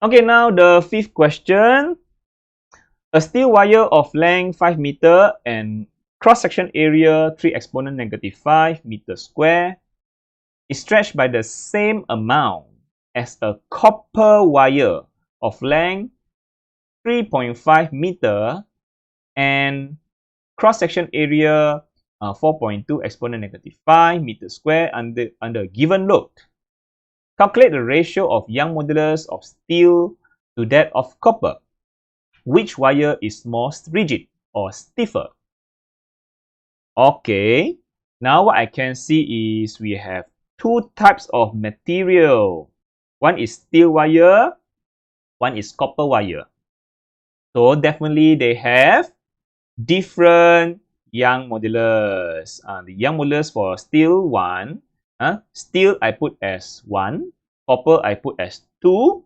Okay, now the fifth question. A steel wire of length 5 meter and cross-section area 3 exponent negative 5 meter square is stretched by the same amount as a copper wire of length 3.5 meter and cross-section area 4.2 exponent negative 5 meter square under a given load. Calculate the ratio of Young modulus of steel to that of copper. Which wire is more rigid or stiffer? Okay, now what I can see is we have two types of material. One is steel wire, one is copper wire. So definitely they have different Young modulus. The Young modulus for steel 1, steel I put as 1, copper I put as 2.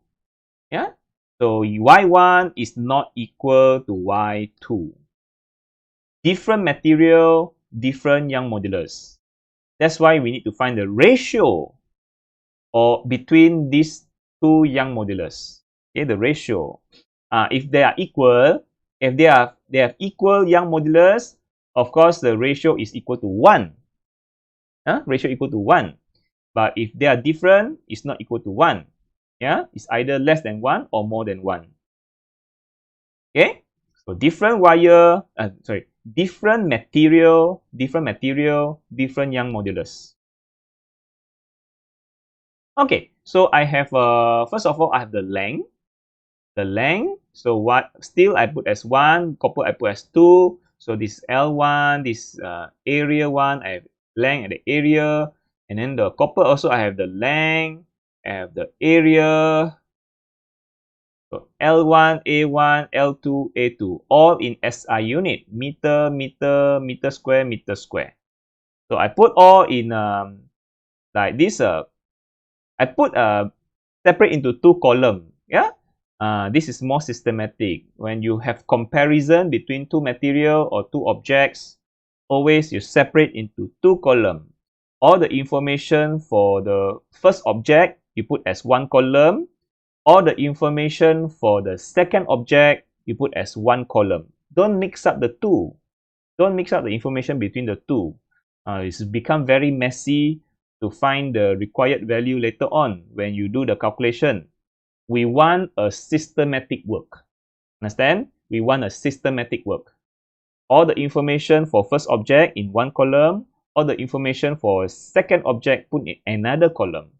Yeah. So Y1 is not equal to Y2. Different material, different Young modulus. That's why we need to find the ratio or between these two Young modulus. Okay, the ratio. If they are equal, if they have equal Young modulus, of course the ratio is equal to 1. Ratio equal to 1. But if they are different, it's not equal to 1. Yeah, it's either less than 1 or more than 1. Okay, so different wire, different material, different Young modulus. Okay, so I have first of all I have the length. So what steel I put as 1, copper I put as 2. So this L1, this area 1, I have length and the area, and then the copper also I have the length, I have the area. So L1, A1, L2, A2, all in SI unit, meter, meter, meter square, meter square. So I put all in like this. I put separate into two columns. Yeah. This is more systematic. When you have comparison between two material or two objects, always you separate into two columns. All the information for the first object you put as one column. All the information for the second object you put as one column. Don't mix up the two. Don't mix up the information between the two. It's become very messy to find the required value later on when you do the calculation. We want a systematic work. Understand? We want a systematic work. All the information for first object in one column, all the information for second object put in another column.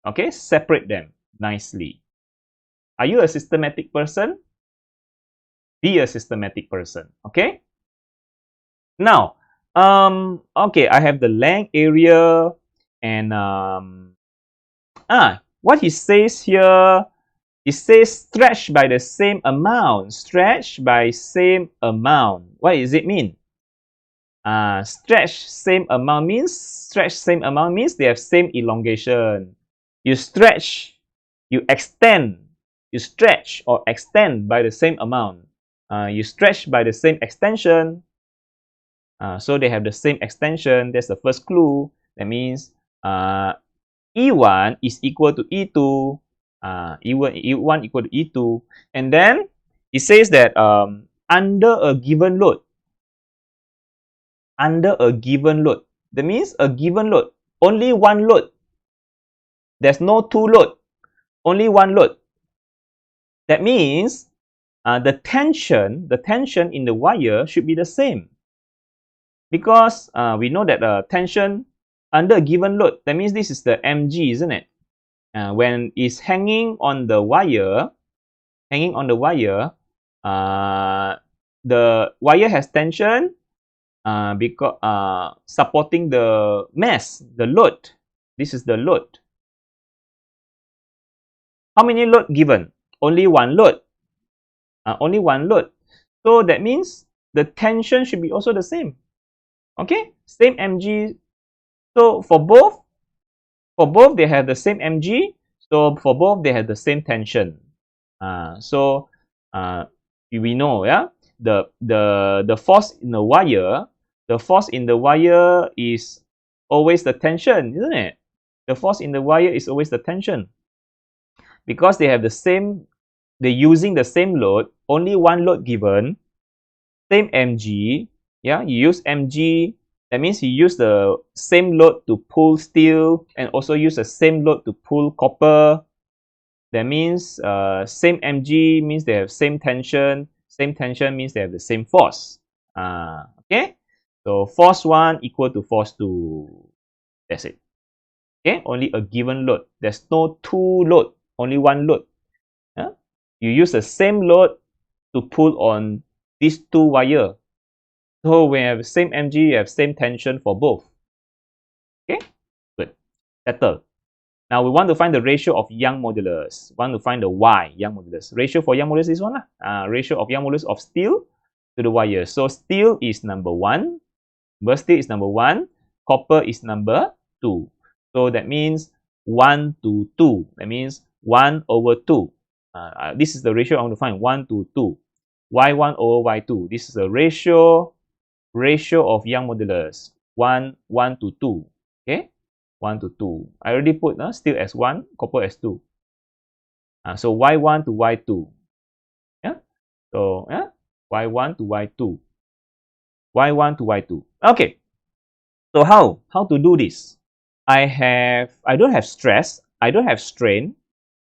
Okay, separate them nicely. Are you a systematic person? Be a systematic person. Okay. Now, okay, I have the length, area, and what he says here. It says stretched by the same amount. Stretched by same amount. What does it mean? Stretch same amount means they have same elongation. You stretch, you extend. You stretch or extend by the same amount. You stretch by the same extension. So they have the same extension. That's the first clue. That means E1 is equal to E2. E1 equal to E2. And then it says that under a given load. Under a given load. That means a given load. Only one load. There's no two load. Only one load. That means the tension in the wire should be the same. Because we know that tension under a given load, that means this is the mg, isn't it? When it's hanging on the wire, the wire has tension because supporting the mass, the load. This is the load. How many load given? Only one load. Only one load. So that means the tension should be also the same. Okay, same mg. So for both they have the same mg. So for both they have the same tension. So we know, yeah, the force in the wire. The force in the wire is always the tension, isn't it? The force in the wire is always the tension, because they have the same they're using the same load, only one load given, same mg. Yeah, you use mg. That means you use the same load to pull steel and also use the same load to pull copper. That means same mg means they have same tension. Same tension means they have the same force. Okay, so force 1 equal to force 2. That's it. Okay, only a given load. There's no two load, only one load. Yeah? You use the same load to pull on these two wire. So when you have same mg, you have same tension for both. Okay, good. Settle. Now we want to find the ratio of Young modulus. Want to find the Y, Young modulus. Ratio for Young modulus is one. Ratio of Young modulus of steel to the wire. So steel is number 1. Steel is number 1. Copper is number 2. So that means 1 to 2. That means 1 over 2. This is the ratio I want to find. 1 to 2. Y1 over Y2. This is the ratio of Young modulus. 1 to 2. Okay? 1 to 2. I already put steel as 1, copper as 2. So Y1 to Y2. Yeah? So Y1 to Y2. Y1 to Y2. Okay. So how to do this? I don't have stress, I don't have strain,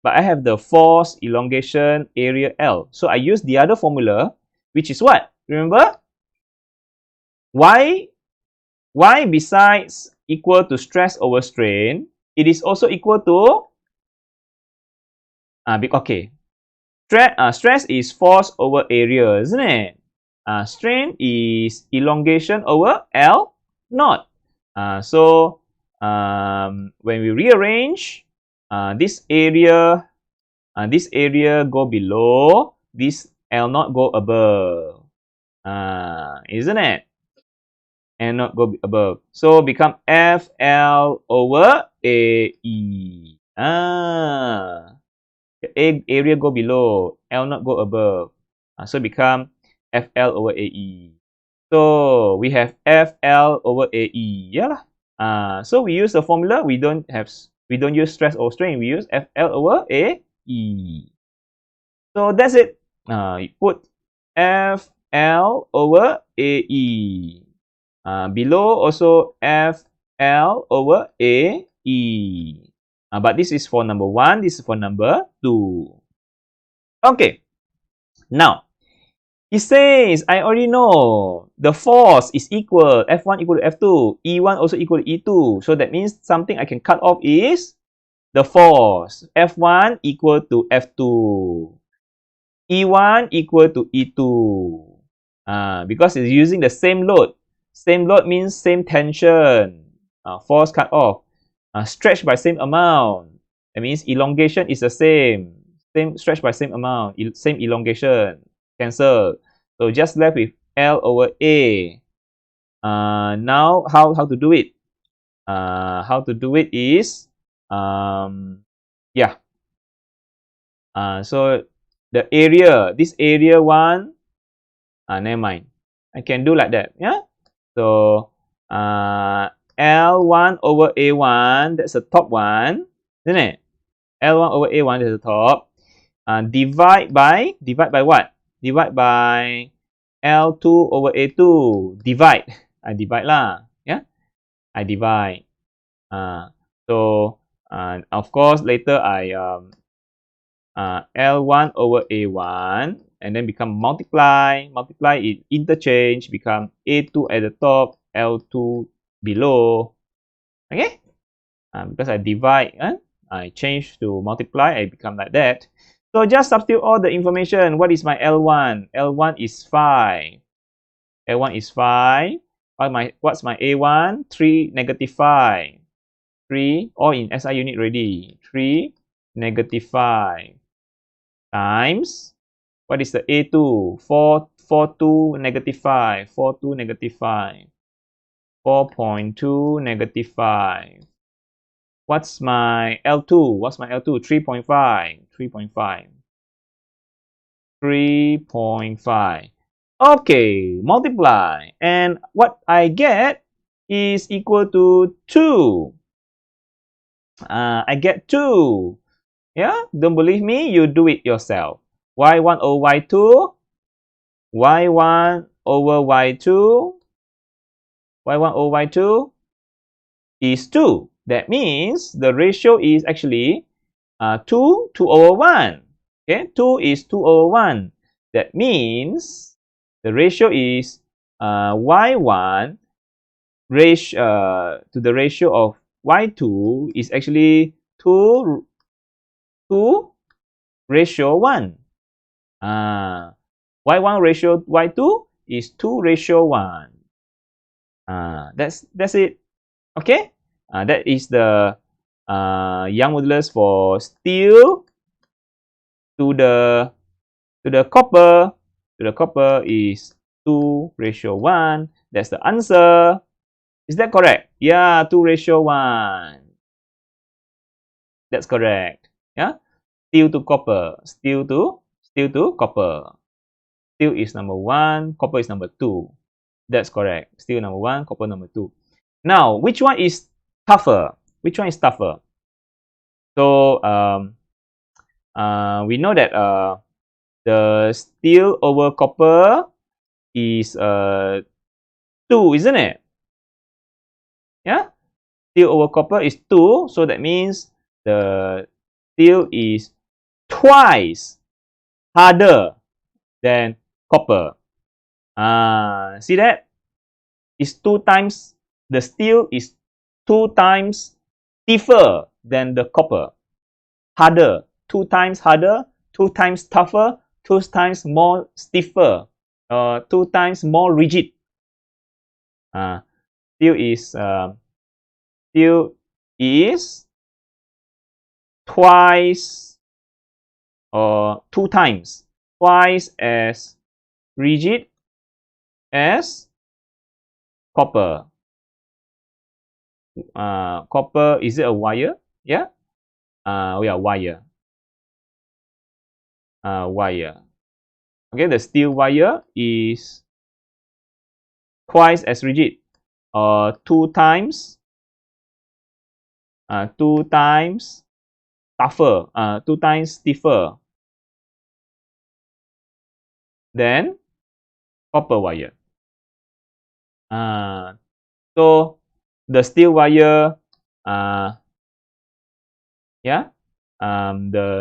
but I have the force, elongation, area L. So I use the other formula, which is what? Remember? Y besides equal to stress over strain, it is also equal to okay. Stress is force over area, isn't it? Strain is elongation over L naught. So when we rearrange, this area go below, this L naught go above, isn't it? And not go above. So become FL over AE. Area go below, L not go above. So become FL over AE. So we have FL over AE. Yeah lah. So we use the formula. We don't use stress or strain. We use FL over AE. So that's it. You put FL over AE. Below also FL over AE. But this is for number 1, this is for number 2. Okay. Now, it says, I already know the force is equal, F1 equal to F2, E1 also equal to E2. So that means something I can cut off is the force. F1 equal to F2. E1 equal to E2. Because it's using the same load. Same load means same tension. Force cut off. Stretch by same amount. That means elongation is the same. Same stretch by same amount. Same elongation. Cancel. So just left with L over A. Now how to do it? How to do it is so the area, this area 1, never mind. I can do like that. Yeah. So L1 over A1, that's the top one, isn't it? L1 over A1 is the top. Divide by what? Divide by L2 over A2. Divide. I divide lah. Yeah. I divide. So of course later I L1 over A1 and then become multiply it, interchange, become A2 at the top, L2 below. Okay. Because I divide, I change to multiply, I become like that. So just substitute all the information. What is my L1? L1 is 5. L1 is 5. What's my A1? 3, negative 5. 3, all in SI unit ready. 3, negative 5. Times, what is the A2? 4, 2, negative 5. 4, 2, negative 5. 4.2, negative 5. What's my L2? What's my L2? 3.5. 3.5. 3.5. Okay, multiply. And what I get is equal to 2. I get 2. Yeah, don't believe me? You do it yourself. y1 over y2, y1 over y2, y1 over y2 is 2. That means the ratio is actually 2 over 1. Okay, 2 is 2 over 1. That means the ratio is y1 to the ratio of y2 is actually 2 ratio 1. Y1 ratio y2 is 2 ratio 1. That's it. Okay, that is the Young modulus for steel to the copper. To the copper is 2 ratio 1. That's the answer. Is that correct? Yeah, 2 ratio 1. That's correct. Yeah, steel to copper. Steel to copper. Steel is number 1, copper is number 2. That's correct. Steel number 1, copper number 2. Now, which one is tougher? Which one is tougher? So we know that the steel over copper is 2, isn't it? Yeah, steel over copper is 2, so that means the steel is twice harder than copper. See that? It's 2 times, the steel is 2 times stiffer than the copper. Harder, 2 times harder, 2 times tougher, 2 times more stiffer, 2 times more rigid. Steel is twice or 2 times twice as rigid as copper. Copper, is it a wire? Yeah, we are wire. Wire. Okay, the steel wire is twice as rigid, 2 times tougher, 2 times stiffer than copper wire. So the steel wire, the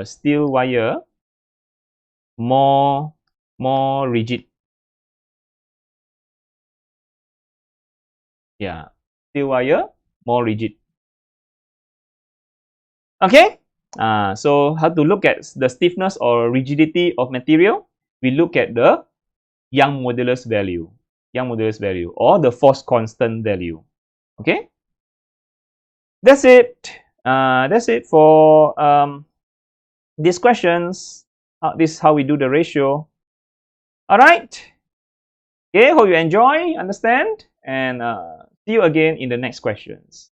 steel wire more rigid. Yeah, steel wire more rigid. Okay, so how to look at the stiffness or rigidity of material? We look at the Young modulus value, or the force constant value. Okay, that's it. That's it for these questions. This is how we do the ratio. All right. Okay, hope you enjoy, understand, and see you again in the next questions.